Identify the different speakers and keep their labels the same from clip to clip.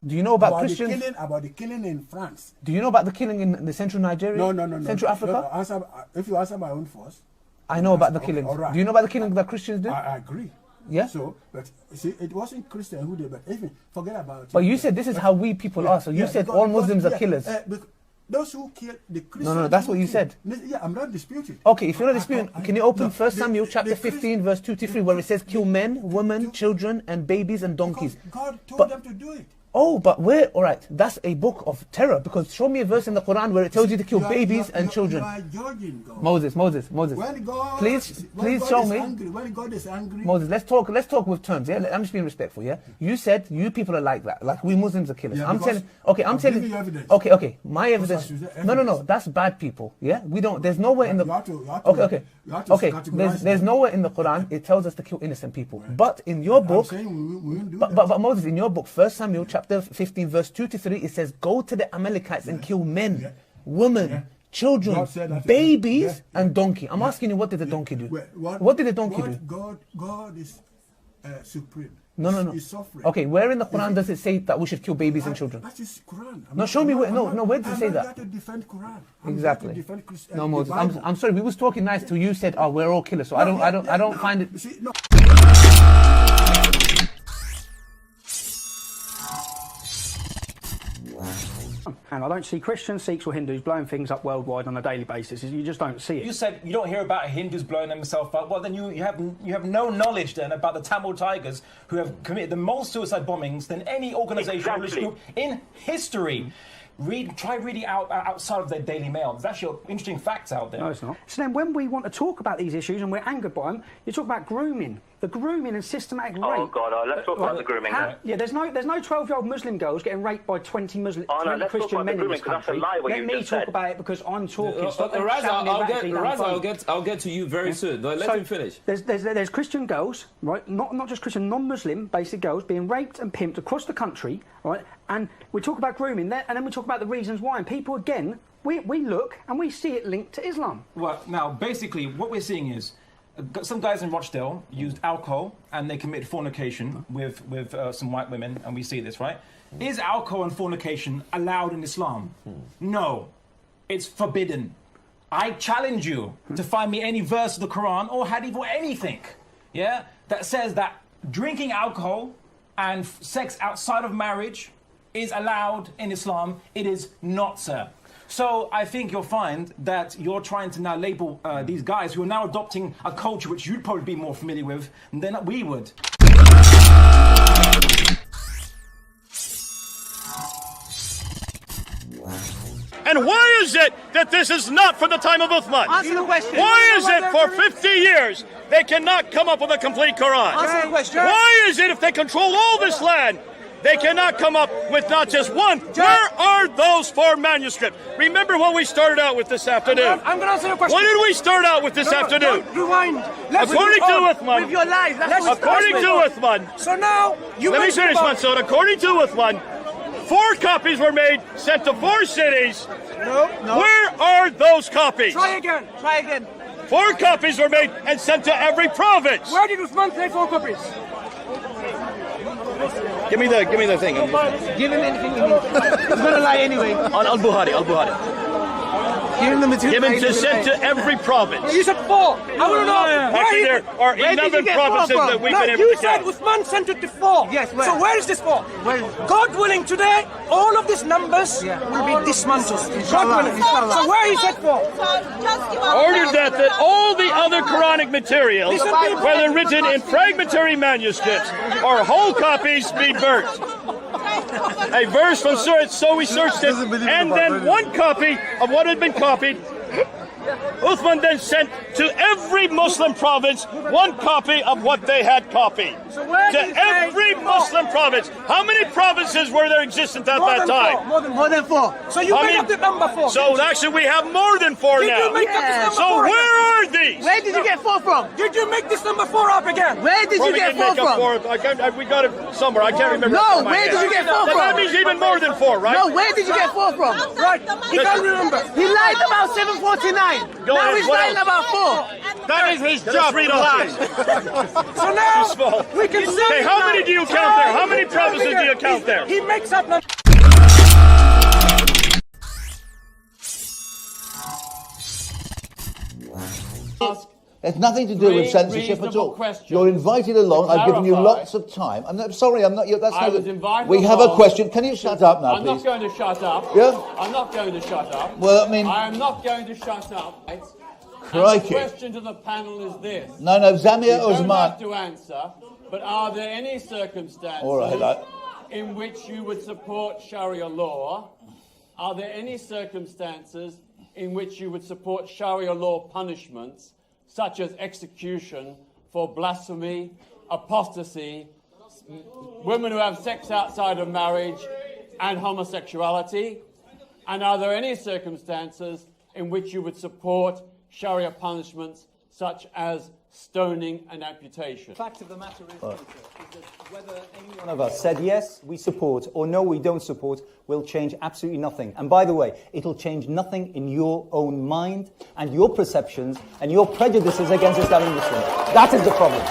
Speaker 1: Do you know about Christians?
Speaker 2: About the killing in France.
Speaker 1: Do you know about the killing in the central Nigeria?
Speaker 2: No.
Speaker 1: Central Africa?
Speaker 2: If you answer my own first.
Speaker 1: I know about the killings.
Speaker 2: Right.
Speaker 1: Do you know about the killing that Christians did?
Speaker 2: I agree.
Speaker 1: Yeah.
Speaker 2: So, but see, it wasn't Christian who did, but even forget about it.
Speaker 1: But you said this is how we people are. So you said all Muslims are killers.
Speaker 2: Those who killed the Christians.
Speaker 1: No, that's what you said.
Speaker 2: Yeah, I'm not disputing.
Speaker 1: Okay, if you're not disputing, can you open 1 Samuel chapter 15, verse 2 to 3, where it says kill men, women, children, and babies and donkeys?
Speaker 2: God told them to do it.
Speaker 1: Oh, but where? All right, that's a book of terror. Because show me a verse in the Quran where it tells you to kill babies and children.
Speaker 2: You are judging God.
Speaker 1: Moses.
Speaker 2: When God,
Speaker 1: please
Speaker 2: God
Speaker 1: show
Speaker 2: is
Speaker 1: me.
Speaker 2: Angry, when God is angry.
Speaker 1: Moses, let's talk with terms. Yeah, I'm just being respectful. Yeah, you said you people are like that. Like we Muslims are killers.
Speaker 2: Yeah,
Speaker 1: I'm telling.
Speaker 2: giving you evidence.
Speaker 1: Okay. My evidence. No. That's bad people. Yeah, we don't. There's nowhere in the. Okay. There's nowhere in the Quran it tells us to kill innocent people. Right. But in your book, but Moses, in your book, 1 Samuel chapter 15, verse 2 to 3, it says, go to the Amalekites and kill men, women, children, babies, and donkey. I'm asking you, what did the donkey do? What did the donkey do?
Speaker 2: God is supreme.
Speaker 1: No.
Speaker 2: He's sovereign.
Speaker 1: Okay, where in the Quran does it say that we should kill babies and children?
Speaker 2: That is Quran.
Speaker 1: No, show me where. No, where does it say that?
Speaker 2: I'm not here to defend Quran.
Speaker 1: Exactly. No, Moses. I'm sorry. We was talking nice till you said, "Oh, we're all killers." So I don't find it.
Speaker 2: See, no.
Speaker 3: And I don't see Christians, Sikhs or Hindus blowing things up worldwide on a daily basis. You just don't see it.
Speaker 4: You said you don't hear about Hindus blowing themselves up. Well, then you have no knowledge then about the Tamil Tigers who have committed the most suicide bombings than any organisation or religious group in history. Try reading outside of their Daily Mail. There's actually interesting facts out there.
Speaker 3: No, it's not. So then when we want to talk about these issues and we're angered by them, you talk about grooming. The grooming and systematic rape.
Speaker 5: Oh, God, let's talk about the grooming.
Speaker 3: Yeah, there's no 12-year-old Muslim girls getting raped by 20 Christian men in this country. Let me talk about it because I'm talking.
Speaker 6: I'll get to you very soon. Let him finish.
Speaker 3: There's Christian girls, right? Not just Christian, non-Muslim basic girls being raped and pimped across the country, right? And we talk about grooming there, and then we talk about the reasons why. And people, again, we look and we see it linked to Islam.
Speaker 4: Well, now, basically, what we're seeing is some guys in Rochdale used alcohol and they committed fornication with some white women, and we see this, right? Is alcohol and fornication allowed in Islam? No, it's forbidden. I challenge you to find me any verse of the Quran or hadith or anything, yeah, that says that drinking alcohol and sex outside of marriage is allowed in Islam. It is not, sir. So I think you'll find that you're trying to now label these guys who are now adopting a culture which you'd probably be more familiar with than we would.
Speaker 7: And why is it that this is not for the time of Uthman?
Speaker 8: Answer the question.
Speaker 7: Why is it for 50 years they cannot come up with a complete Quran?
Speaker 8: Answer the question.
Speaker 7: Why is it if they control all this land, they cannot come up with not just one? Where are those 4 manuscripts? Remember what we started out with this afternoon.
Speaker 8: I'm going to answer your question.
Speaker 7: What did we start out with this afternoon?
Speaker 8: Rewind.
Speaker 7: According to Uthman.
Speaker 8: With your lies.
Speaker 7: According to Uthman.
Speaker 8: So now,
Speaker 7: let me finish, Mansour. According to Uthman, 4 copies were made, sent to 4 cities.
Speaker 8: No.
Speaker 7: Where are those copies?
Speaker 8: Try again.
Speaker 7: 4 copies were made and sent to every province.
Speaker 8: Where did Uthman say 4 copies?
Speaker 7: Give me the thing.
Speaker 8: Give him anything he needs. He's gonna lie anyway.
Speaker 7: Al-Buhari.
Speaker 8: Give him the material.
Speaker 7: Given to send to every province.
Speaker 8: You said 4. I want to know.
Speaker 7: Actually, there are 11 provinces that we've been able to
Speaker 8: count. You said Uthman sent it to 4.
Speaker 1: Yes, where?
Speaker 8: So where is this 4? God willing, today, all of these numbers will be dismantled. God willing. So where is that 4?
Speaker 7: Ordered that all the other Quranic materials, whether written in fragmentary manuscripts or whole copies, be burnt. A verse from Surah, so we searched it, and then 1 copy of what had been copied. Uthman then sent to every Muslim province 1 copy of what they had copied. To every Muslim province. How many provinces were there existent at that time?
Speaker 8: More than 4. So you made up the number 4.
Speaker 7: So actually we have more than 4 now.
Speaker 8: Did you make up this number 4?
Speaker 7: So where are these?
Speaker 8: Where did you get 4 from? Did you make this number 4 up again? Where did you get 4 from?
Speaker 7: We got it somewhere. I can't remember.
Speaker 8: No, where did you get 4 from?
Speaker 7: That means even more than 4, right?
Speaker 8: No, where did you get 4 from? Right, he can't remember. He lied about 749. 9.
Speaker 7: Go
Speaker 8: now
Speaker 7: ahead,
Speaker 8: he's
Speaker 7: what
Speaker 8: writing
Speaker 7: else?
Speaker 8: about 4.
Speaker 7: That is his job. Read on.
Speaker 8: So now we can see.
Speaker 7: Okay, how many do you count there? How many provinces do you count there?
Speaker 8: He makes up numbers.
Speaker 5: It's nothing to do with censorship at all.
Speaker 9: Questions.
Speaker 5: You're invited along. I've given you
Speaker 9: Clarify.
Speaker 5: lots of time. I'm not, sorry, I'm not. That's
Speaker 9: I
Speaker 5: not.
Speaker 9: was invited
Speaker 5: We have a
Speaker 9: along.
Speaker 5: question. Can you shut up now,
Speaker 9: I'm
Speaker 5: please?
Speaker 9: not going to shut up.
Speaker 5: Yeah?
Speaker 9: I'm not going to shut up.
Speaker 5: Well, I mean,
Speaker 9: I am not going to shut up. And
Speaker 5: crikey.
Speaker 9: the question to the panel is this.
Speaker 5: No, Zamia
Speaker 9: You don't
Speaker 5: Osman.
Speaker 9: have to answer, but are there any circumstances
Speaker 5: All right,
Speaker 9: in which you would support Sharia law? Are there any circumstances in which you would support Sharia law punishments, such as execution for blasphemy, apostasy, women who have sex outside of marriage, and homosexuality? And are there any circumstances in which you would support Sharia punishments such as stoning and amputation?
Speaker 10: The fact of the matter is that whether any one of us said yes, we support, or no, we don't support, will change absolutely nothing. And by the way, it'll change nothing in your own mind and your perceptions and your prejudices against Islamic Muslims. That is the problem.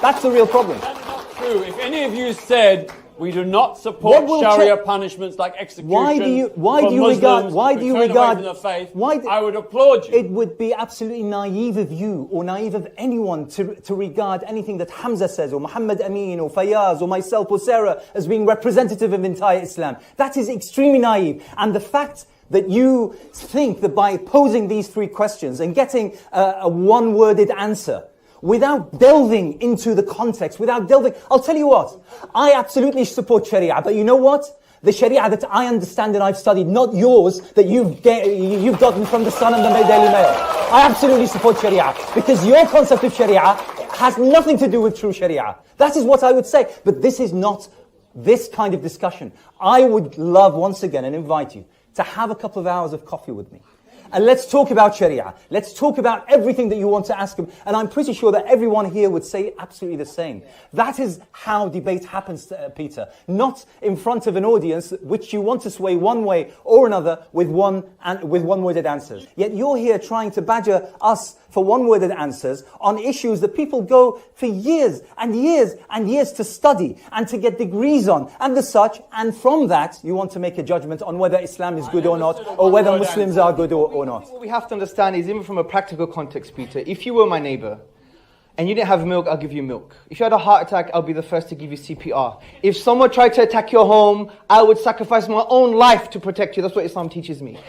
Speaker 10: That's the real problem.
Speaker 9: That's not true. If any of you said we do not support Sharia punishments like execution,
Speaker 10: why do you regard
Speaker 9: the faith, I would applaud you.
Speaker 10: It would be absolutely naive of you or naive of anyone to regard anything that Hamza says or Muhammad Amin or Fayyaz or myself or Sarah as being representative of entire Islam. That is extremely naive. And the fact that you think that by posing these three questions and getting a one-worded answer without delving into the context, I'll tell you what, I absolutely support Sharia, but you know what? The Sharia that I understand and I've studied, not yours, that you've gotten from the Sun and the Daily Mail. I absolutely support Sharia, because your concept of Sharia has nothing to do with true Sharia. That is what I would say, but this is not this kind of discussion. I would love, once again, and invite you to have a couple of hours of coffee with me. And let's talk about Sharia. Let's talk about everything that you want to ask him. And I'm pretty sure that everyone here would say absolutely the same. That is how debate happens, Peter. Not in front of an audience which you want to sway one way or another with one-worded answers. Yet you're here trying to badger us for one-worded answers on issues that people go for years and years and years to study and to get degrees on and the such. And from that, you want to make a judgment on whether Islam is good or not, or whether Muslims are good or not.
Speaker 11: What we have to understand is, even from a practical context, Peter, if you were my neighbor and you didn't have milk, I'll give you milk. If you had a heart attack, I'll be the first to give you CPR. If someone tried to attack your home, I would sacrifice my own life to protect you. That's what Islam teaches me.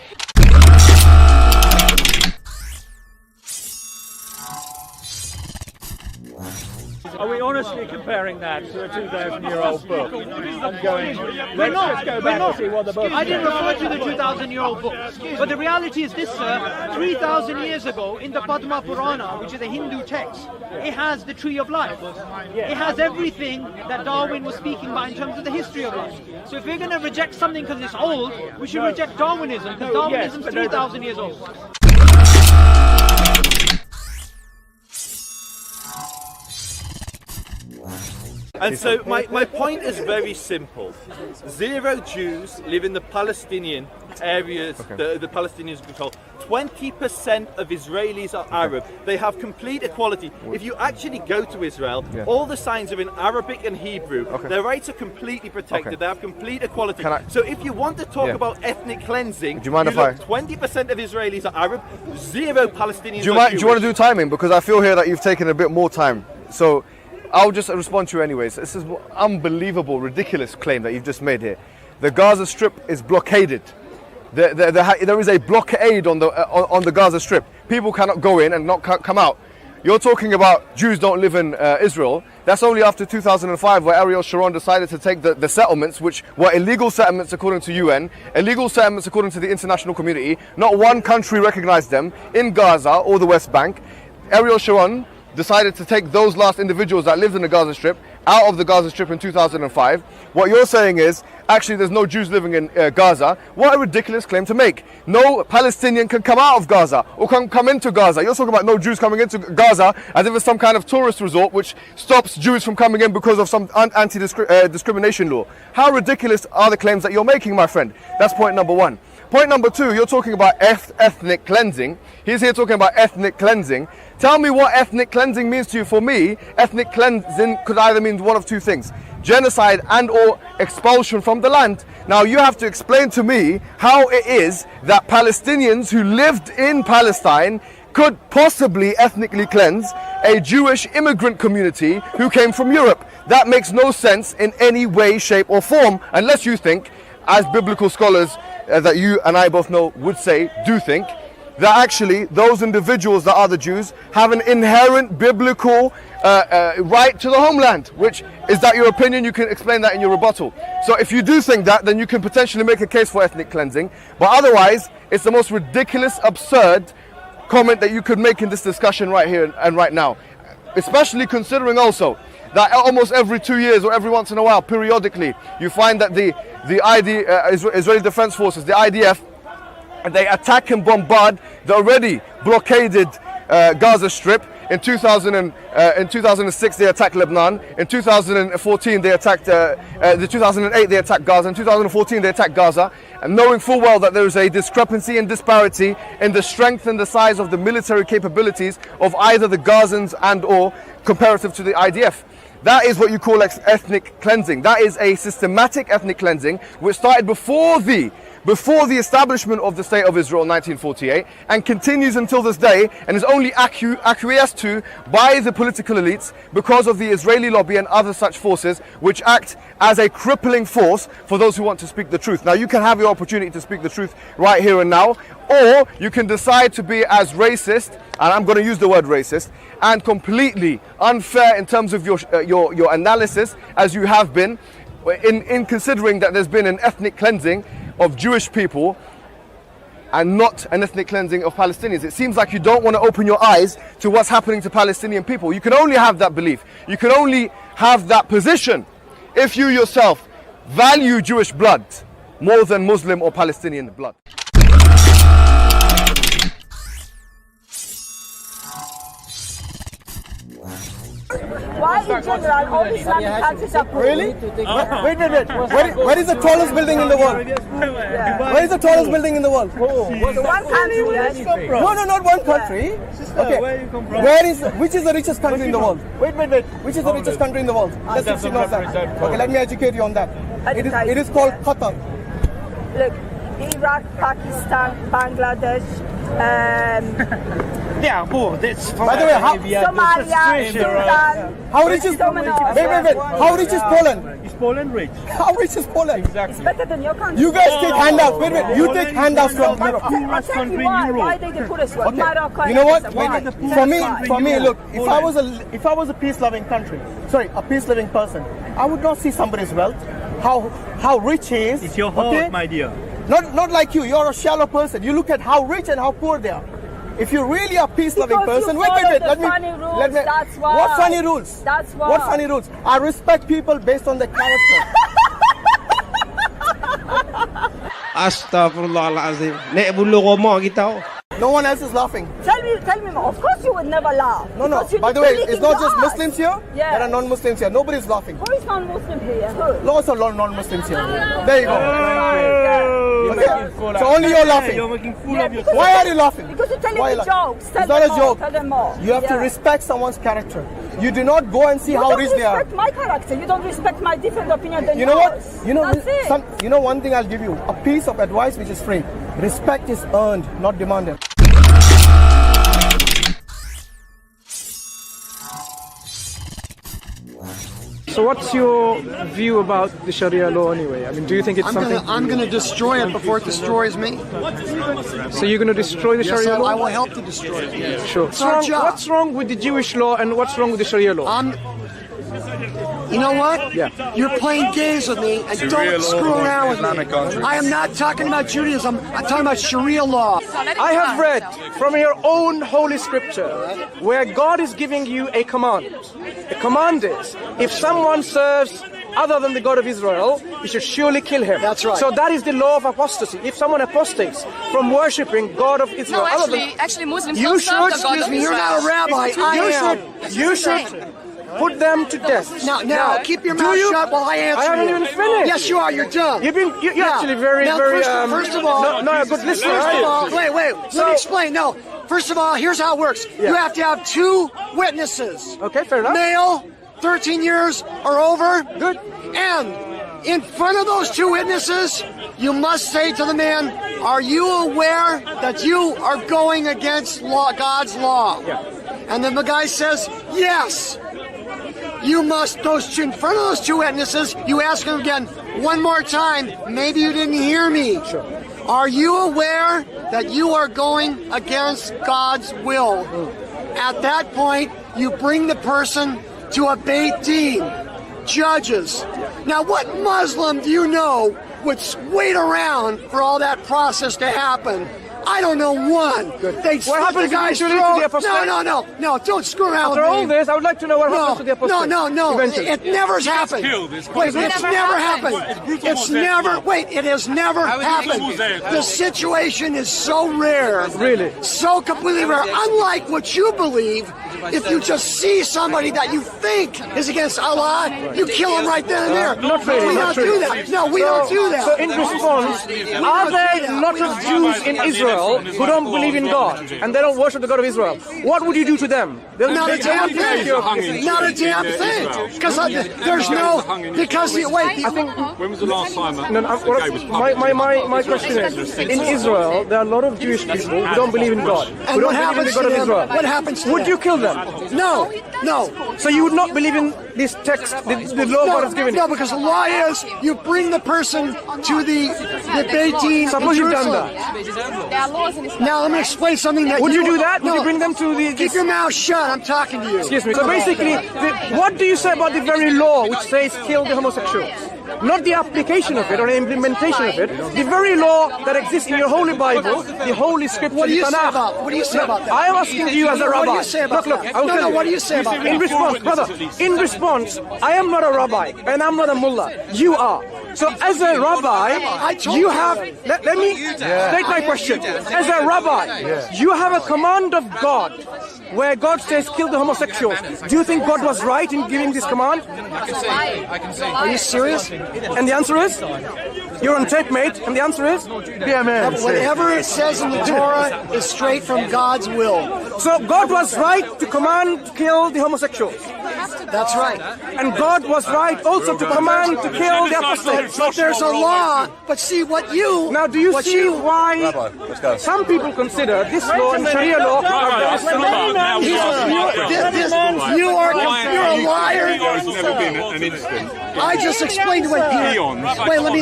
Speaker 7: Are we honestly comparing that to a 2,000-year-old book? I'm going, let's just go back and see what the book
Speaker 12: I didn't
Speaker 7: says.
Speaker 12: refer to the 2,000-year-old book. But the reality is this, sir. 3,000 years ago, in the Padma Purana, which is a Hindu text, it has the tree of life. It has everything that Darwin was speaking about in terms of the history of life. So if we're going to reject something because it's old, we should reject Darwinism, because Darwinism is 3,000 years old.
Speaker 13: And so my point is very simple. 0 Jews live in the Palestinian areas, the Palestinians control. 20% of Israelis are Arab. They have complete equality. If you actually go to Israel, all the signs are in Arabic and Hebrew. Their rights are completely protected. They have complete equality. So if you want to talk about ethnic cleansing, do you mind if 20% of Israelis are Arab, 0 Palestinians are Jewish.
Speaker 14: Do you want to do timing? Because I feel here that you've taken a bit more time. So I'll just respond to you anyways. This is an unbelievable, ridiculous claim that you've just made here. The Gaza Strip is blockaded. There is a blockade on the Gaza Strip. People cannot go in and not come out. You're talking about Jews don't live in Israel. That's only after 2005, where Ariel Sharon decided to take the settlements, which were illegal settlements according to UN, illegal settlements according to the international community. Not one country recognized them in Gaza or the West Bank. Ariel Sharon decided to take those last individuals that lived in the Gaza Strip out of the Gaza Strip in 2005. What you're saying is actually there's no Jews living in Gaza. What a ridiculous claim to make. No Palestinian can come out of Gaza or come into Gaza. You're talking about no Jews coming into Gaza as if it's some kind of tourist resort which stops Jews from coming in because of some anti-discrimination law. How ridiculous are the claims that you're making, my friend? That's point number one. Point number two, you're talking about ethnic cleansing. He's here talking about ethnic cleansing. Tell me what ethnic cleansing means to you. For me, ethnic cleansing could either mean one of two things: genocide and or expulsion from the land. Now you have to explain to me how it is that Palestinians who lived in Palestine could possibly ethnically cleanse a Jewish immigrant community who came from Europe. That makes no sense in any way, shape or form, unless you think, as biblical scholars that you and I both know would say, do think, that actually those individuals that are the Jews have an inherent biblical right to the homeland. Which, is that your opinion? You can explain that in your rebuttal. So if you do think that, then you can potentially make a case for ethnic cleansing. But otherwise, it's the most ridiculous, absurd comment that you could make in this discussion right here and right now. Especially considering also that almost every 2 years or every once in a while, periodically, you find that the Israeli Defense Forces, the IDF, they attack and bombard the already blockaded Gaza Strip. In 2006 they attacked Lebanon. In 2014 they attacked, 2008 they attacked Gaza. In 2014 they attacked Gaza. And knowing full well that there is a discrepancy and disparity in the strength and the size of the military capabilities of either the Gazans and or comparative to the IDF. That is what you call ethnic cleansing. That is a systematic ethnic cleansing which started before the establishment of the State of Israel in 1948 and continues until this day, and is only acquiesced to by the political elites because of the Israeli lobby and other such forces which act as a crippling force for those who want to speak the truth. Now you can have your opportunity to speak the truth right here and now, or you can decide to be as racist, and I'm going to use the word racist, and completely unfair in terms of your analysis as you have been in considering that there's been an ethnic cleansing of Jewish people and not an ethnic cleansing of Palestinians. It seems like you don't want to open your eyes to what's happening to Palestinian people. You can only have that belief. You can only have that position if you yourself value Jewish blood more than Muslim or Palestinian blood.
Speaker 15: Why in general all Islamic countries are
Speaker 2: Really? Wait. Where is the tallest building in the world? Where is the tallest building in the world?
Speaker 15: One country.
Speaker 2: No, not one country. Okay.
Speaker 8: Where you come from?
Speaker 2: Which is the richest country in the world? Wait. Which is the richest country in the world? Let's see know that. Okay, let me educate you on that. It is called Qatar.
Speaker 15: Look, Iraq, Pakistan, Bangladesh,
Speaker 8: yeah, that's
Speaker 2: by the way,
Speaker 15: Somalia, Sudan.
Speaker 2: How rich is Wait. How rich is Poland?
Speaker 8: Is Poland rich?
Speaker 2: How rich is Poland?
Speaker 15: It's better than your country.
Speaker 2: You guys take handouts. Wait. You take handouts from Europe.
Speaker 15: Why they the poorest one? Morocco.
Speaker 2: You know what? For me, look. If I was a peace-loving country, a peace-loving person, I would not see somebody's wealth, how rich he is.
Speaker 8: It's your heart, my dear.
Speaker 2: Not like you. You're a shallow person. You look at how rich and how poor they are. If you're really a peace-loving person, wait. Let me.
Speaker 15: That's why.
Speaker 2: What funny rules?
Speaker 15: That's why.
Speaker 2: What funny rules? I respect people based on their character.
Speaker 8: Astaghfirullah.
Speaker 2: No one else is laughing.
Speaker 15: Tell me more. Of course you would never laugh.
Speaker 2: No. By the way, it's not just Muslims here.
Speaker 15: Yeah.
Speaker 2: There are non-Muslims here. Nobody's laughing.
Speaker 15: Who is non-Muslim here? Who?
Speaker 2: Lots of non-Muslims here. There you go. Okay. So only you're laughing.
Speaker 8: You're making fool of yourself.
Speaker 2: Why are you laughing?
Speaker 15: Because you're telling me jokes.
Speaker 2: It's not a joke.
Speaker 15: Tell them more.
Speaker 2: You have to respect someone's character. You do not go and see how rich they are.
Speaker 15: You don't respect my character. You don't respect my different opinion than yours.
Speaker 2: You know what?
Speaker 15: That's it.
Speaker 2: You know one thing I'll give you. A piece of advice which is free. Respect is earned, not demanded.
Speaker 16: So what's your view about the Sharia law anyway? I mean, do you think it's something...
Speaker 17: I'm going to destroy it before it destroys me.
Speaker 16: So you're going to destroy the Sharia law?
Speaker 17: I will help to destroy it. Yeah.
Speaker 16: Sure. What's wrong with the Jewish law and what's wrong with the Sharia law?
Speaker 17: You know what?
Speaker 16: Yeah.
Speaker 17: You're playing games with me and don't screw around with me. I am not talking about Judaism. I'm talking about Sharia law.
Speaker 16: I have read from your own holy scripture where God is giving you a command. The command is, if someone serves other than the God of Israel, you should surely kill him.
Speaker 17: That's right.
Speaker 16: So that is the law of apostasy. If someone apostates from worshipping God of Israel,
Speaker 15: No, actually Muslims
Speaker 16: you
Speaker 15: don't
Speaker 16: should,
Speaker 15: serve the God
Speaker 17: excuse
Speaker 15: of
Speaker 17: me, you're
Speaker 15: Israel.
Speaker 17: not a rabbi.
Speaker 16: You should put them to death.
Speaker 17: Now, keep your mouth shut while I answer you.
Speaker 16: I haven't even finished.
Speaker 17: Yes, you are. You're done.
Speaker 16: You're actually very,
Speaker 17: now,
Speaker 16: very.
Speaker 17: First of all,
Speaker 16: no, good listener.
Speaker 17: First of all, wait. Let me explain. No, first of all, here's how it works. You have to have 2 witnesses.
Speaker 16: Okay, fair enough.
Speaker 17: Male, 13 years or over.
Speaker 16: Good.
Speaker 17: And in front of those 2 witnesses, you must say to the man, "Are you aware that you are going against God's law?"
Speaker 16: Yeah.
Speaker 17: And then the guy says, "Yes." You must, in front of those 2 witnesses, you ask him again, one more time, maybe you didn't hear me.
Speaker 16: Sure.
Speaker 17: Are you aware that you are going against God's will? At that point, you bring the person to a Beit Din, judges. Now, what Muslim do you know would wait around for all that process to happen? I don't know one.
Speaker 16: What happens to the apostate?
Speaker 17: No, don't screw around
Speaker 16: After
Speaker 17: with me.
Speaker 16: all this, I would like to know what happens to the apostate.
Speaker 17: No. It never has happened. Wait, it's never happened. It has never happened. The situation is so rare.
Speaker 16: Really?
Speaker 17: So completely rare. Unlike what you believe, if you just see somebody that you think is against Allah, you kill him right then and there.
Speaker 16: Not really.
Speaker 17: We don't do that. No, we don't do that.
Speaker 16: So in response, are there a lot of Jews in Israel who don't believe in God and they don't worship the God of Israel? What would you do to them?
Speaker 17: Not a damn thing. Not a damn thing. Because there's no. Because wait.
Speaker 16: I think.
Speaker 13: When was the last time?
Speaker 16: My question is: in Israel, there are a lot of Jewish people who don't believe in God.
Speaker 17: And what happens to them? What happens to them?
Speaker 16: Would you kill them?
Speaker 17: No.
Speaker 16: So you would not believe in this text, the law God has given you?
Speaker 17: No, because the law is you bring the person to the Beit Din.
Speaker 16: Suppose you've done that.
Speaker 17: Now let me explain something that
Speaker 16: would you do that? Would you bring them to the...
Speaker 17: Keep your mouth shut, I'm talking to you.
Speaker 16: Excuse me. So basically, what do you say about the very law which says kill the homosexuals? Not the application of it or the implementation of it. The very law that exists in your holy Bible, the holy scripture.
Speaker 17: What do you say about that?
Speaker 16: I am asking you as a rabbi.
Speaker 17: What do you say about that? What do you say about that?
Speaker 16: In response, brother, I am not a rabbi and I'm not a mullah. You are. So as a rabbi, you have, let me state my question. As a rabbi, you have a command of God where God says kill the homosexuals. Do you think God was right in giving this command?
Speaker 15: I can say.
Speaker 17: Are you serious?
Speaker 16: And the answer is? You're on tape, mate. And the answer is?
Speaker 17: Yeah, man. Whatever it says in the Torah is straight from God's will.
Speaker 16: So God was right to command to kill the homosexuals.
Speaker 17: That's right.
Speaker 16: And God was right also to command to kill the apostates.
Speaker 17: But there's a law. But see what you...
Speaker 16: Now, do you see why some people consider this law and Sharia law are very similar?
Speaker 17: You're a liar. I just explained what Wait, let me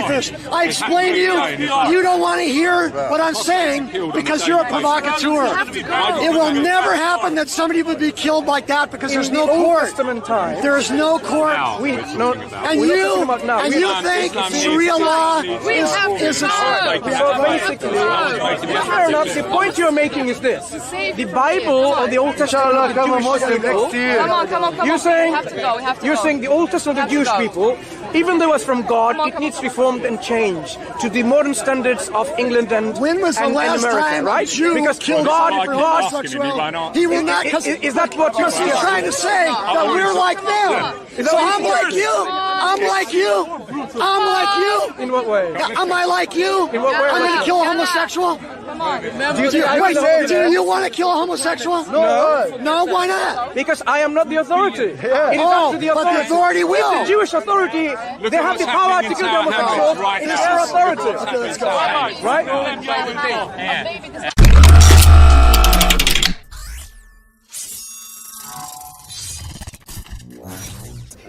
Speaker 17: finish. I explained to you. You don't want to hear what I'm saying because you're a provocateur. It will never happen that somebody would be killed like that because there's no court. There is no court. And you think Sharia law is a
Speaker 16: So basically, fair enough, the point you're making is this. The Bible or the Old Testament of the Jewish people, you're saying the Old Testament of the Jewish people, even though it was from God, it needs to be formed and changed to the modern standards of England and America, right?
Speaker 17: Because God, he will not.
Speaker 16: Is that what you're
Speaker 17: saying? He's trying to say that we're like them. So I'm like you. I'm like you. I'm like you.
Speaker 16: In what way?
Speaker 17: Am I like you?
Speaker 16: In what way?
Speaker 17: I'm going to kill a homosexual? Do you want to kill a homosexual?
Speaker 16: No.
Speaker 17: No, why not?
Speaker 16: Because I am not the authority. It is up to the authority.
Speaker 17: But the authority will.
Speaker 16: If the Jewish authority, they have the power to kill the homosexuals. It is their authority.
Speaker 17: Okay, let's go.
Speaker 16: Right?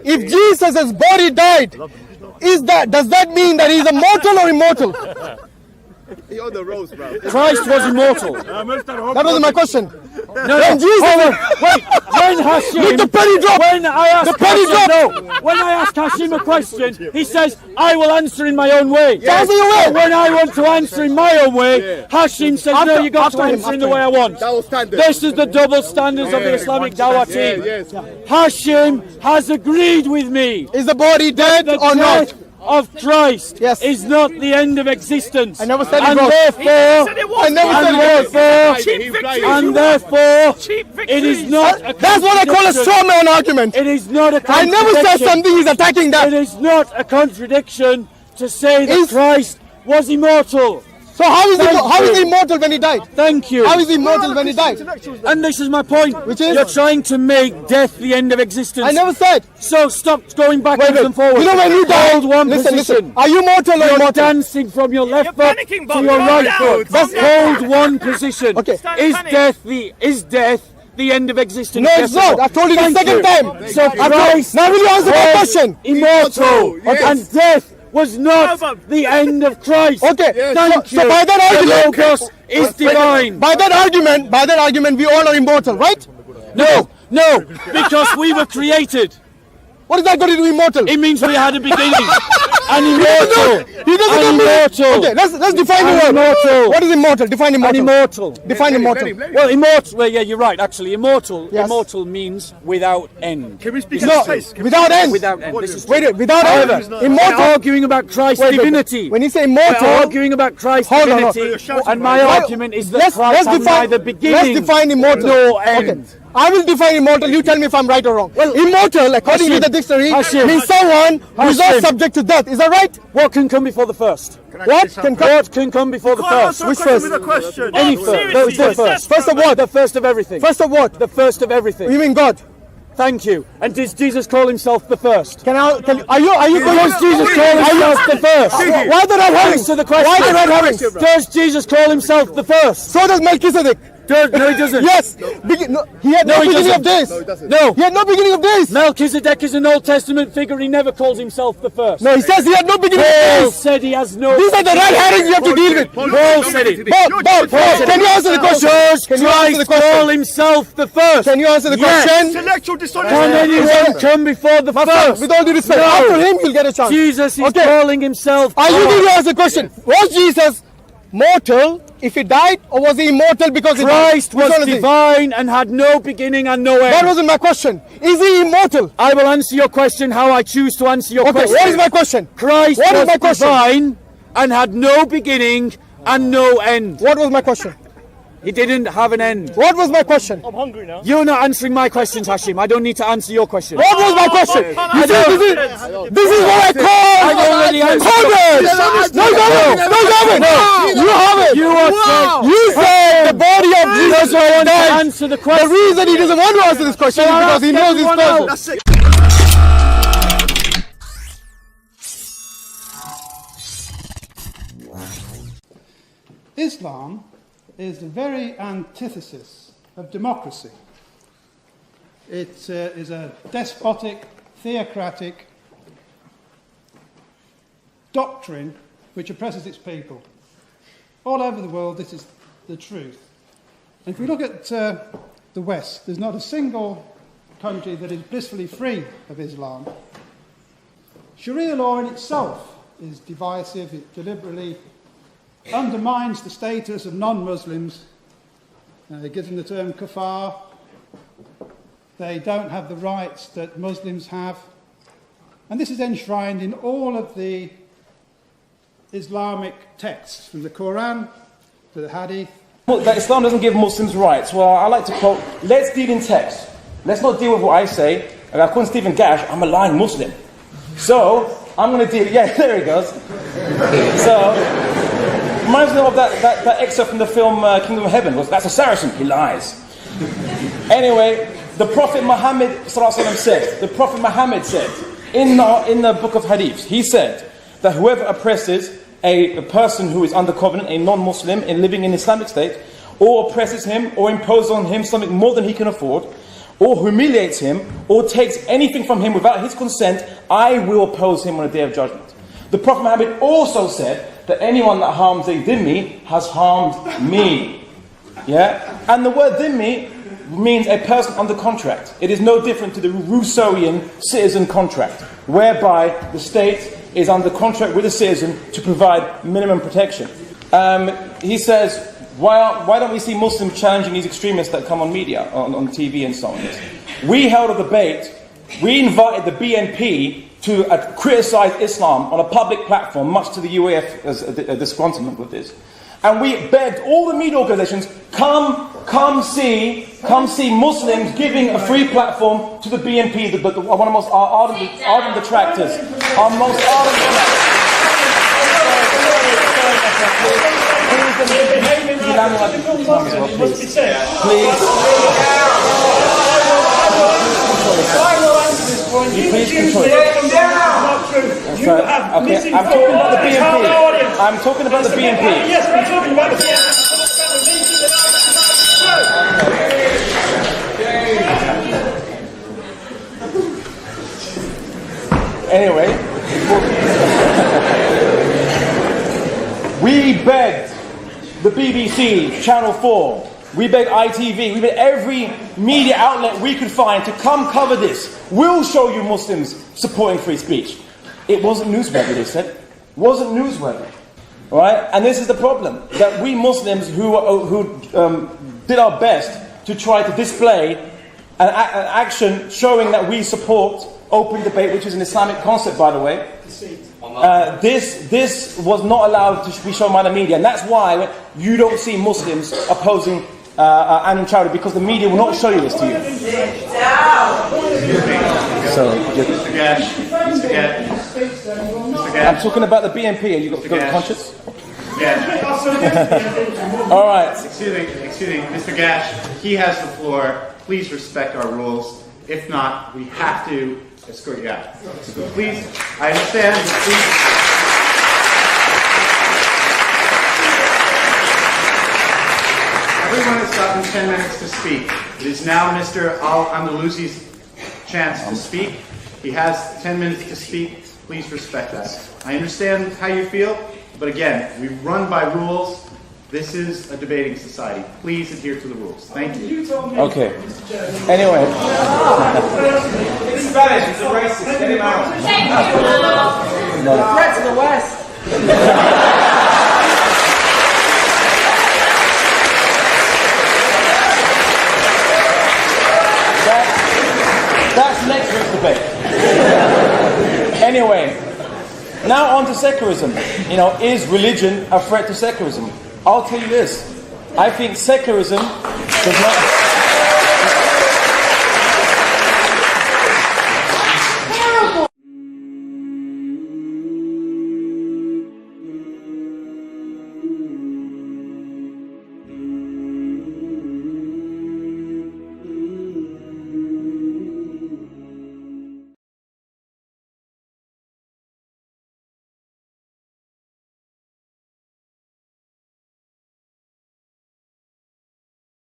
Speaker 2: If Jesus' body died, does that mean that he's mortal or immortal?
Speaker 14: You're on the roast, bro.
Speaker 2: Christ was immortal. That wasn't my question.
Speaker 14: No,
Speaker 2: when Jesus, wait,
Speaker 7: When Hashim,
Speaker 17: look, the penny drop.
Speaker 7: When I ask
Speaker 17: the penny drop.
Speaker 7: No, when I ask Hashim a question, he says, I will answer in my own way.
Speaker 17: Answer your way.
Speaker 7: When I want to answer in my own way, Hashim says, no, you got to answer in the way I want. This is the double standards of the Islamic Dawah team. Hashim has agreed with me.
Speaker 17: Is the body dead or not?
Speaker 7: Of Christ is not the end of existence.
Speaker 17: I never said
Speaker 7: and
Speaker 17: it
Speaker 7: therefore, and therefore, it is not a
Speaker 17: That's what I call a straw man argument.
Speaker 7: It is not a
Speaker 17: I never said something, he's attacking that.
Speaker 7: It is not a contradiction to say that Christ was immortal.
Speaker 17: So how is he immortal when he died?
Speaker 7: Thank you.
Speaker 17: How is he immortal when he died?
Speaker 7: And this is my point.
Speaker 17: Which is?
Speaker 7: You're trying to make death the end of existence.
Speaker 17: I never said.
Speaker 7: So stop going backwards and forwards.
Speaker 17: You know when you die,
Speaker 7: hold one position.
Speaker 17: Listen. Are you mortal or
Speaker 7: You're
Speaker 17: immortal?
Speaker 7: dancing from your left foot to your right foot. Just hold one position.
Speaker 17: Okay.
Speaker 7: Is death the end of existence?
Speaker 17: No, it's not. I've told you the second time.
Speaker 7: So Christ
Speaker 17: now will you answer my question?
Speaker 7: Immortal. And death was not the end of Christ.
Speaker 17: Okay,
Speaker 7: thank you.
Speaker 17: So by that argument,
Speaker 7: the Logos is divine.
Speaker 17: By that argument, we all are immortal, right?
Speaker 7: No, because we were created.
Speaker 17: What is that going to do immortal?
Speaker 7: It means we had a beginning. And immortal.
Speaker 17: He doesn't
Speaker 7: immortal.
Speaker 17: Okay, let's define the word.
Speaker 7: Immortal.
Speaker 17: What is immortal? Define immortal.
Speaker 7: Immortal.
Speaker 17: Define immortal.
Speaker 7: Well, immortal. Well, yeah, you're right. Actually, immortal. Yes. Immortal means without end.
Speaker 17: Can we speak without end?
Speaker 7: Without end. This is
Speaker 17: wait, without end.
Speaker 7: Immortal. We're arguing about Christ's divinity.
Speaker 17: When you say immortal,
Speaker 7: we're arguing about Christ's divinity, and my argument is that Christ has neither beginning.
Speaker 17: Let's define immortal.
Speaker 7: No end.
Speaker 17: Okay. I will define immortal. You tell me if I'm right or wrong. Well, immortal, according to the dictionary, means someone who is not subject to death. Is that right?
Speaker 7: What can come before the first?
Speaker 17: What can
Speaker 7: come before the first?
Speaker 17: Which first?
Speaker 7: Any first. The first. First of what? The first of everything.
Speaker 17: First of what?
Speaker 7: The first of everything.
Speaker 17: You mean God?
Speaker 7: Thank you. And does Jesus call himself the first?
Speaker 17: Are you
Speaker 7: Does Jesus call himself the first?
Speaker 17: Why the red herrings?
Speaker 7: To the question.
Speaker 17: Why the red herrings?
Speaker 7: Does Jesus call himself the first?
Speaker 17: So does Melchizedek.
Speaker 7: No, he doesn't.
Speaker 17: Yes. He had no beginning of days.
Speaker 7: No.
Speaker 17: He had no beginning of days.
Speaker 7: Melchizedek is an Old Testament figure. He never calls himself the first.
Speaker 17: No, he says he had no beginning of
Speaker 7: Paul
Speaker 17: days.
Speaker 7: said he has no.
Speaker 17: These are the red herrings you have to deal with.
Speaker 7: Paul said it.
Speaker 17: Paul, can you answer the question?
Speaker 7: Does Christ call himself the first?
Speaker 17: Can you answer the question?
Speaker 16: Intellectual dishonesty.
Speaker 7: Can anyone come before the first?
Speaker 17: With all due respect,
Speaker 7: No.
Speaker 17: after him you'll get a chance.
Speaker 7: Jesus is calling himself.
Speaker 17: Are you going to answer the question? Was Jesus mortal if he died, or was he immortal because
Speaker 7: Christ was divine and had no beginning and no end?
Speaker 17: That wasn't my question. Is he immortal?
Speaker 7: I will answer your question how I choose to answer your question.
Speaker 17: What is my question?
Speaker 7: Christ was divine and had no beginning and no end.
Speaker 17: What was my question?
Speaker 7: He didn't have an end.
Speaker 17: What was my question?
Speaker 16: I'm hungry now.
Speaker 7: You're not answering my questions, Hashim. I don't need to answer your question.
Speaker 17: What was my question? This is what I call.
Speaker 7: I've already answered.
Speaker 17: No, you haven't. You said the body of Jesus was dead.
Speaker 7: Answer the question.
Speaker 17: The reason he doesn't want to answer this question is because he knows his person.
Speaker 16: That's it.
Speaker 18: Islam is the very antithesis of democracy. It is a despotic, theocratic doctrine which oppresses its people. All over the world, this is the truth. And if we look at the West, there's not a single country that is blissfully free of Islam. Sharia law in itself is divisive. It deliberately undermines the status of non-Muslims. It gives them the term kafar. They don't have the rights that Muslims have. And this is enshrined in all of the Islamic texts, from the Quran to the Hadith.
Speaker 19: That Islam doesn't give Muslims rights. Well, I like to quote, let's deal in text. Let's not deal with what I say. And according to Stephen Gash, I'm a lying Muslim. So, I'm going to deal... Yeah, there he goes. So, reminds me of that excerpt from the film Kingdom of Heaven. That's a Saracen. He lies. Anyway, the Prophet Muhammad said, in the book of Hadith, he said that whoever oppresses a person who is under covenant, a non-Muslim, in living in Islamic state, or oppresses him, or imposes on him something more than he can afford, or humiliates him, or takes anything from him without his consent, I will oppose him on the day of judgment. The Prophet Muhammad also said that anyone that harms a dhimmi has harmed me. Yeah? And the word dhimmi means a person under contract. It is no different to the Rousseauian citizen contract, whereby the state is under contract with a citizen to provide minimum protection. He says, why don't we see Muslims challenging these extremists that come on media, on TV and so on? We held a debate. We invited the BNP to criticize Islam on a public platform, much to the UAF's disgruntlement with this. And we begged all the media organizations, come see Muslims giving a free platform to the BNP, one of the most ardent detractors. Our most ardent detractors. Please control it. Okay, I'm talking about the BNP. I'm talking about the BNP.
Speaker 8: Yes, we're talking about the BNP.
Speaker 19: Anyway, we begged the BBC, Channel 4, we begged ITV, we begged every media outlet we could find to come cover this. We'll show you Muslims supporting free speech. It wasn't newsworthy, they said. It wasn't newsworthy. All right? And this is the problem, that we Muslims who did our best to try to display an action showing that we support open debate, which is an Islamic concept, by the way. This was not allowed to be shown by the media, and that's why you don't see Muslims opposing Anwar Chowdhury, because the media will not show you this to you. I'm talking about the BNP, and you got conscious. All right.
Speaker 20: Excuse me, Mr. Gash. He has the floor. Please respect our rules. If not, we have to escort you out. So please, I understand. Everyone is gotten 10 minutes to speak. It is now Mr. Al-Andalusi's chance to speak. He has 10 minutes to speak. Please respect that. I understand how you feel, but again, we run by rules. This is a debating society. Please adhere to the rules. Thank you.
Speaker 19: Okay. Anyway.
Speaker 8: It's Spanish. It's a racist. Get him out.
Speaker 15: No. Threat to the West.
Speaker 19: That's next week's debate. Anyway, now on to secularism. Is religion a threat to secularism? I'll tell you this. I think secularism does not...